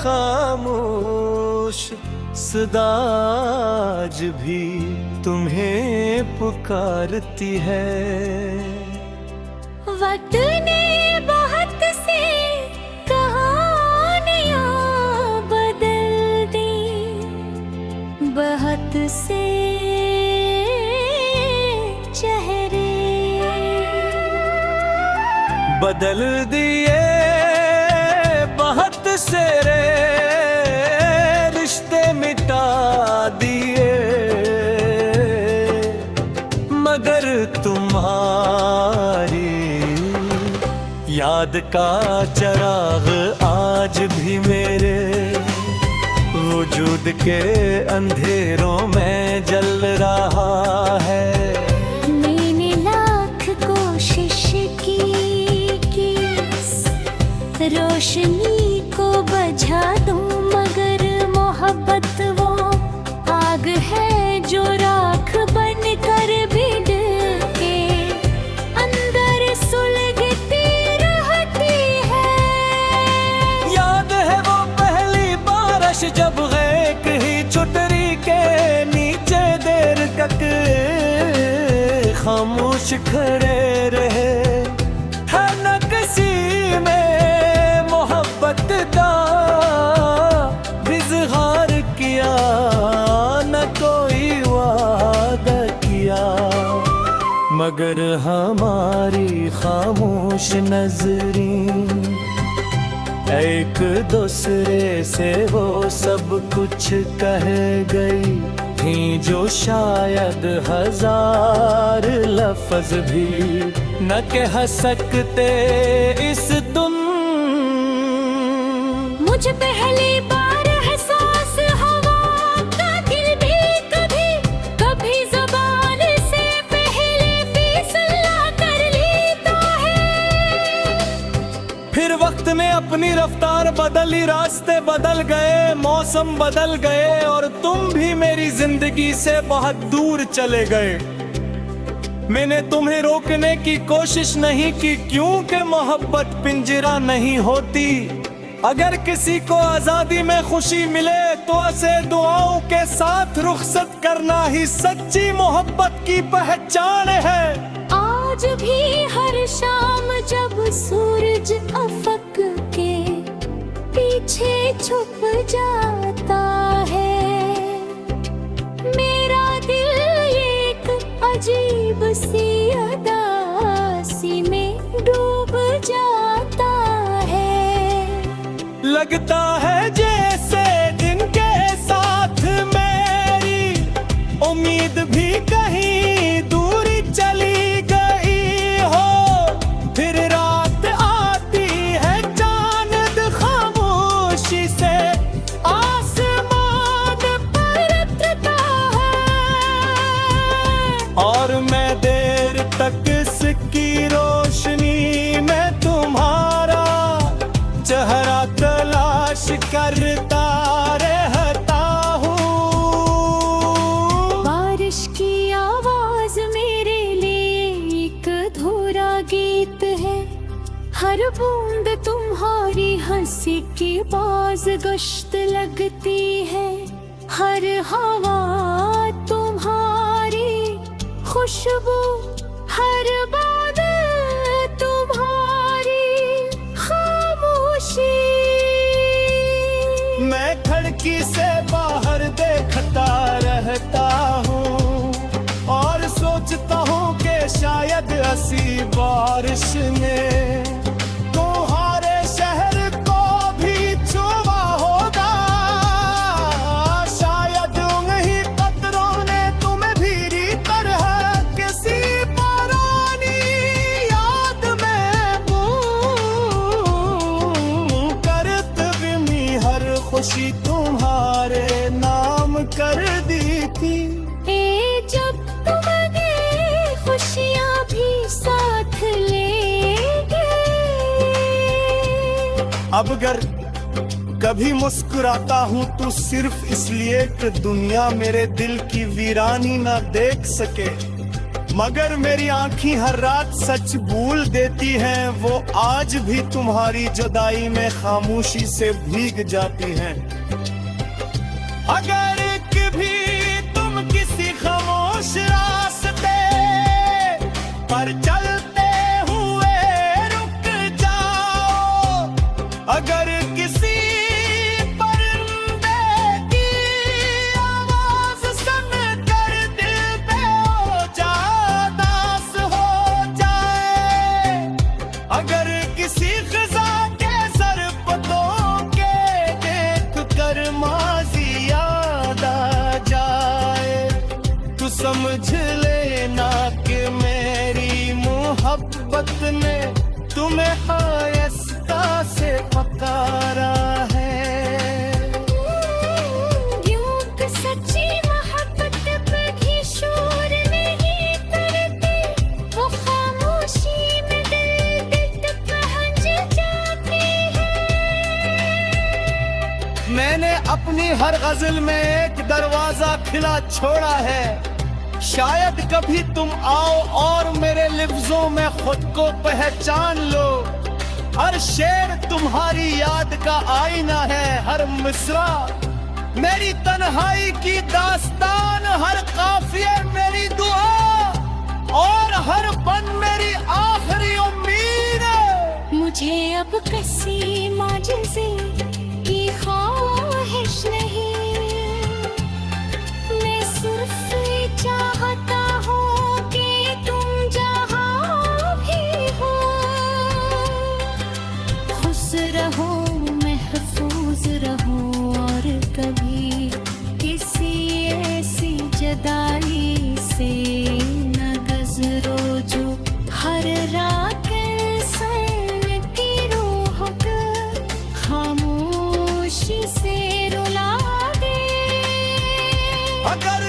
खामोश सदा आज भी तुम्हें पुकारती है। वक्त ने बहुत से कहानियां बदल दी, बहुत से चेहरे बदल दिए, बहुत से रिश्ते मिटा दिए, मगर तुम्हारी याद का चिराग आज भी मेरे वजूद के अंधेरों में जल रहा है। मैंने लाख कोशिश की रोशनी को बुझा दूं, मगर मोहब्बत वो आग है जो राख बन कर भी दिल के अंदर सुलगती रहती है। याद है वो पहली बारिश जब गैक ही छुटरी के नीचे देर तक खामोश खड़े रहे। था न किसी में मोहब्बत का इज़हार किया, न कोई वादा किया, मगर हमारी खामोश नजरें एक दूसरे से वो सब कुछ कह गई थी जो शायद हजार लफ्ज भी न कह सकते। इस तुम मुझ पहली बार एहसास हवा का दिल भी कभी कभी ज़बान से पहले फैसला कर लेता है। फिर वक्त ने अपनी रफ्तार बदली, रास्ते बदल गए, मौसम बदल गए और तुम भी मेरी जिंदगी से बहुत दूर चले गए। मैंने तुम्हें रोकने की कोशिश नहीं की, क्योंकि मोहब्बत पिंजरा नहीं होती। अगर किसी को आजादी में खुशी मिले तो उसे दुआओं के साथ रुखसत करना ही सच्ची मोहब्बत की पहचान है। आज भी हर शाम जब सूरज अफक के पीछे छुप जाता है, मेरा दिल एक अजीब सी उदासी में डूब जाता है। लगता है जैसे जिनके साथ मेरी उम्मीद भी कहीं दूरी चली गई हो। फिर रात आती है चांद खामोशी से आसमान परतता है, और मैं देर तक इसकी रोशनी में तुम्हारा चेहरा तलाश करता रहता हूँ। बारिश की आवाज मेरे लिए एक अधूरा गीत है, हर बूंद तुम्हारी हंसी की बाज गश्त लगती है, हर हवा तुम्हारी खुशबू, हर बात तुम्हारी खामोशी। मैं खिड़की से बाहर देखता रहता हूँ और सोचता हूँ कि शायद ऐसी बारिश ने तुम्हारे शहर को भी छुआ होगा। शायद उन्हीं कतरों ने तुम्हें भीरी तरह किसी पुरानी याद में करत भी हर खुशी तुम्हारे नाम कर दी थी। जब तुम गए खुशियाँ भी साथ ले गए। अब अगर कभी मुस्कुराता हूँ तो सिर्फ इसलिए कि दुनिया मेरे दिल की वीरानी ना देख सके, मगर मेरी आंखें हर रात सच भूल देती हैं, वो आज भी तुम्हारी जुदाई में खामोशी से भीग जाती हैं। अगर कभी तुम किसी खामोश रास्ते पर चलते हुए रुक जाओ, अगर किसी परिंदे की आवाज सुनकर दिल पे उदास हो जाए, अगर किसी खिजा के सरपतों के देख कर माजी याद आ जाए, तू समझ लेना कि मेरी मोहब्बत ने तुम्हें हायस्ता से पकारा है। यूं कि सच्ची मोहब्बत कभी शोर नहीं करती, वो खामोशी में दिल तक पहुंच जाती है। मैंने अपनी हर गजल में एक दरवाजा खिला छोड़ा है, शायद कभी तुम आओ और मेरे लफ्जों में खुद को पहचान लो। हर शेर तुम्हारी याद का आईना है, हर मिसरा मेरी तन्हाई की दास्तान, हर काफिया मेरी दुआ और हर बन मेरी आखिरी उम्मीद। मुझे अब किसी माजिज़े की ख्वाहिश नहीं, मैं सिर्फ चाहता हूँ कि तुम जहाँ भी हो, खुश रहो महफूज रहो, और कभी किसी ऐसी जुदाई से न गुजरो जो हर रात इंसान की रूह को खामोशी से रुला दे। अगर